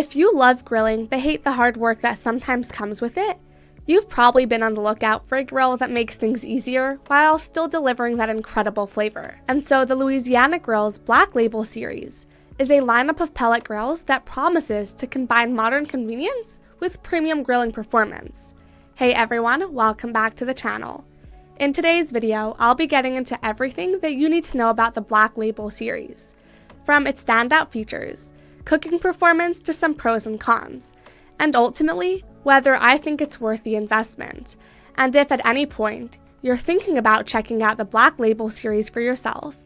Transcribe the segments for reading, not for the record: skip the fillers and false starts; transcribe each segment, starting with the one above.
If you love grilling but hate the hard work that sometimes comes with it, you've probably been on the lookout for a grill that makes things easier while still delivering that incredible flavor. And so the Louisiana Grill's Black Label series is a lineup of pellet grills that promises to combine modern convenience with premium grilling performance. Hey everyone, welcome back to the channel. In today's video, I'll be getting into everything that you need to know about the Black Label series, from its standout features, cooking performance to some pros and cons, and ultimately, whether I think it's worth the investment, and if at any point you're thinking about checking out the Black Label series for yourself,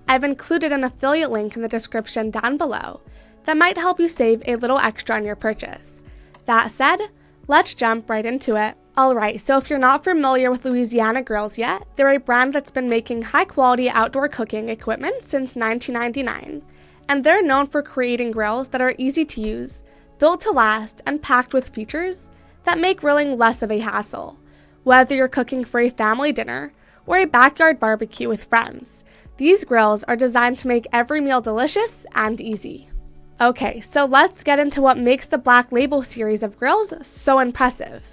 I've included an affiliate link in the description down below that might help you save a little extra on your purchase. That said, let's jump right into it. Alright, so if you're not familiar with Louisiana Grills yet, they're a brand that's been making high-quality outdoor cooking equipment since 1999, and they're known for creating grills that are easy to use, built to last, and packed with features that make grilling less of a hassle, whether you're cooking for a family dinner or a backyard barbecue with friends. These grills are designed to make every meal delicious and easy. Okay, so let's get into what makes the Black Label series of grills so impressive.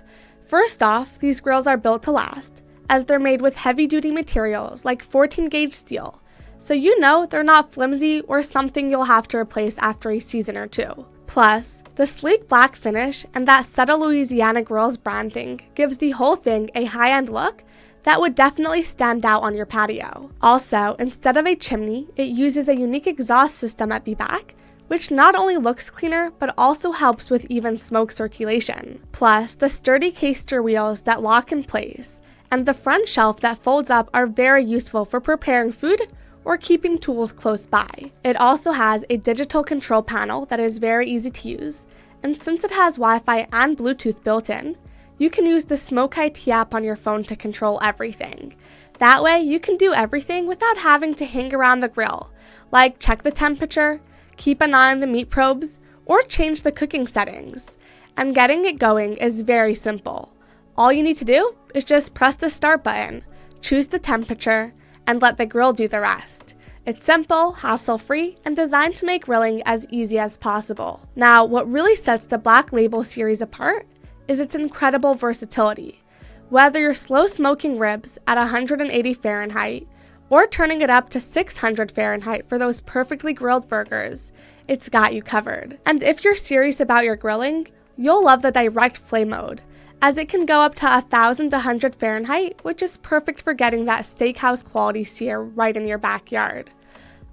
First off, these grills are built to last, as they're made with heavy-duty materials like 14-gauge steel, so you know they're not flimsy or something you'll have to replace after a season or two. Plus, the sleek black finish and that subtle Louisiana Grills branding gives the whole thing a high-end look that would definitely stand out on your patio. Also, instead of a chimney, it uses a unique exhaust system at the back, which not only looks cleaner, but also helps with even smoke circulation. Plus, the sturdy caster wheels that lock in place and the front shelf that folds up are very useful for preparing food or keeping tools close by. It also has a digital control panel that is very easy to use, and since it has Wi-Fi and Bluetooth built in, you can use the Smoke IT app on your phone to control everything. That way, you can do everything without having to hang around the grill, like check the temperature, keep an eye on the meat probes, or change the cooking settings. And getting it going is very simple. All you need to do is just press the start button, choose the temperature, and let the grill do the rest. It's simple, hassle-free, and designed to make grilling as easy as possible. Now, what really sets the Black Label series apart is its incredible versatility. Whether you're slow smoking ribs at 180 Fahrenheit, or turning it up to 600 Fahrenheit for those perfectly grilled burgers, it's got you covered. And if you're serious about your grilling, you'll love the direct flame mode, as it can go up to 1,100 Fahrenheit, which is perfect for getting that steakhouse quality sear right in your backyard.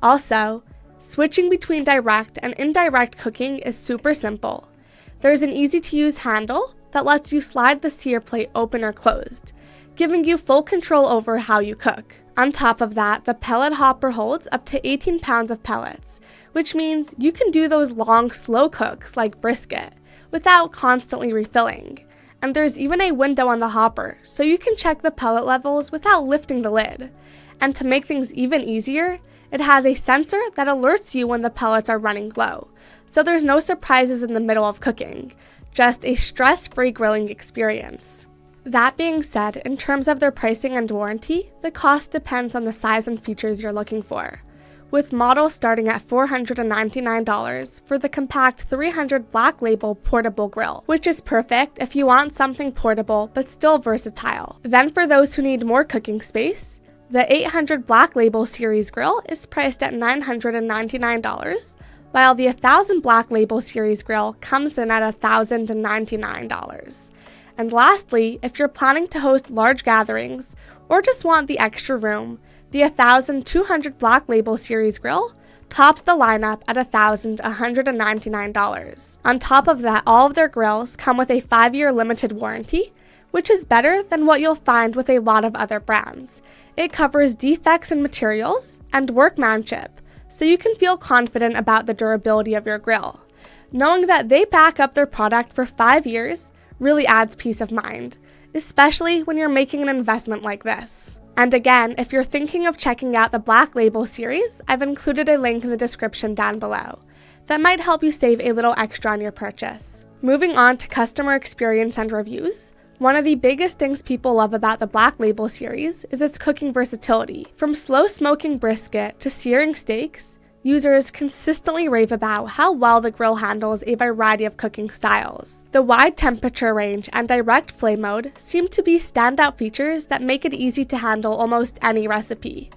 Also, switching between direct and indirect cooking is super simple. There's an easy-to-use handle that lets you slide the sear plate open or closed, giving you full control over how you cook. On top of that, the pellet hopper holds up to 18 pounds of pellets, which means you can do those long, slow cooks like brisket without constantly refilling. And there's even a window on the hopper, so you can check the pellet levels without lifting the lid. And to make things even easier, it has a sensor that alerts you when the pellets are running low, so there's no surprises in the middle of cooking, just a stress-free grilling experience. That being said, in terms of their pricing and warranty, the cost depends on the size and features you're looking for, with models starting at $499 for the compact 300 Black Label portable grill, which is perfect if you want something portable but still versatile. Then for those who need more cooking space, the 800 Black Label series grill is priced at $999, while the 1000 Black Label series grill comes in at $1,099. And lastly, if you're planning to host large gatherings or just want the extra room, the 1200 Black Label series grill tops the lineup at $1,199. On top of that, all of their grills come with a 5-year limited warranty, which is better than what you'll find with a lot of other brands. It covers defects in materials and workmanship, so you can feel confident about the durability of your grill. Knowing that they back up their product for 5 years really adds peace of mind, especially when you're making an investment like this. And again, if you're thinking of checking out the Black Label series, I've included a link in the description down below that might help you save a little extra on your purchase. Moving on to customer experience and reviews, one of the biggest things people love about the Black Label series is its cooking versatility. From slow smoking brisket to searing steaks, users consistently rave about how well the grill handles a variety of cooking styles. The wide temperature range and direct flame mode seem to be standout features that make it easy to handle almost any recipe.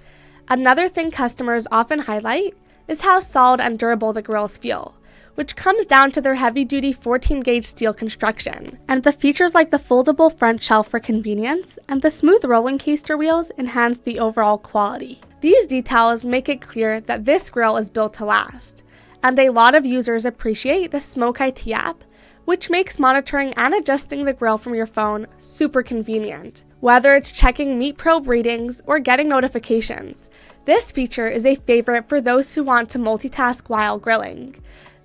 Another thing customers often highlight is how solid and durable the grills feel, which comes down to their heavy-duty 14-gauge steel construction. And the features like the foldable front shelf for convenience and the smooth rolling caster wheels enhance the overall quality. These details make it clear that this grill is built to last, and a lot of users appreciate the Smoke IT app, which makes monitoring and adjusting the grill from your phone super convenient. Whether it's checking meat probe readings or getting notifications, this feature is a favorite for those who want to multitask while grilling.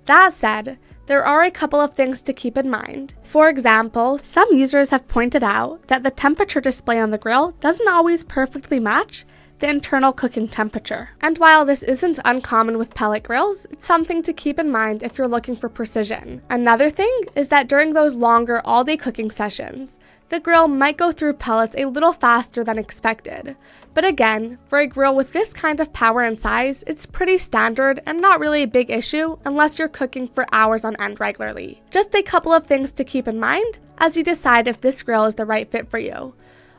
That said, there are a couple of things to keep in mind. For example, some users have pointed out that the temperature display on the grill doesn't always perfectly match the internal cooking temperature. And while this isn't uncommon with pellet grills, it's something to keep in mind if you're looking for precision. Another thing is that during those longer all-day cooking sessions, the grill might go through pellets a little faster than expected. But again, for a grill with this kind of power and size, it's pretty standard and not really a big issue unless you're cooking for hours on end regularly. Just a couple of things to keep in mind as you decide if this grill is the right fit for you.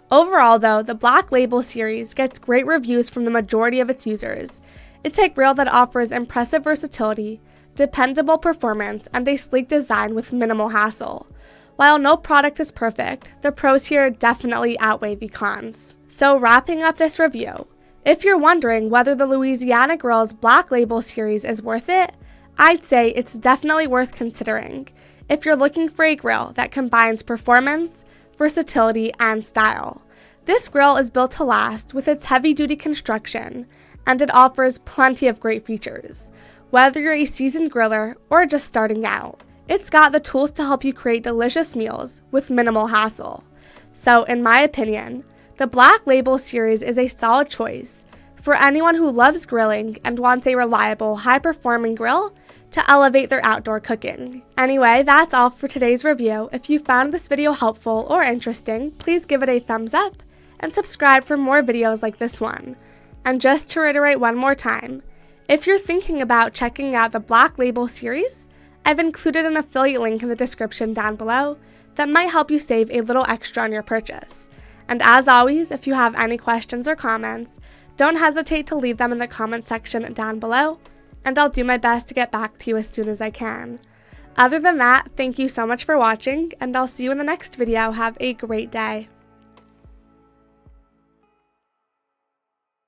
Overall though, the Black Label series gets great reviews from the majority of its users. It's a grill that offers impressive versatility, dependable performance, and a sleek design with minimal hassle. While no product is perfect, the pros here definitely outweigh the cons. So wrapping up this review, if you're wondering whether the Louisiana Grill's Black Label series is worth it, I'd say it's definitely worth considering if you're looking for a grill that combines performance, versatility, and style. This grill is built to last with its heavy-duty construction, and it offers plenty of great features. Whether you're a seasoned griller or just starting out, it's got the tools to help you create delicious meals with minimal hassle. So, in my opinion, the Black Label series is a solid choice for anyone who loves grilling and wants a reliable, high-performing grill to elevate their outdoor cooking. Anyway, that's all for today's review. If you found this video helpful or interesting, please give it a thumbs up and subscribe for more videos like this one. And just to reiterate one more time, if you're thinking about checking out the Black Label series, I've included an affiliate link in the description down below that might help you save a little extra on your purchase. And as always, if you have any questions or comments, don't hesitate to leave them in the comment section down below, and I'll do my best to get back to you as soon as I can. Other than that, thank you so much for watching, and I'll see you in the next video. Have a great day.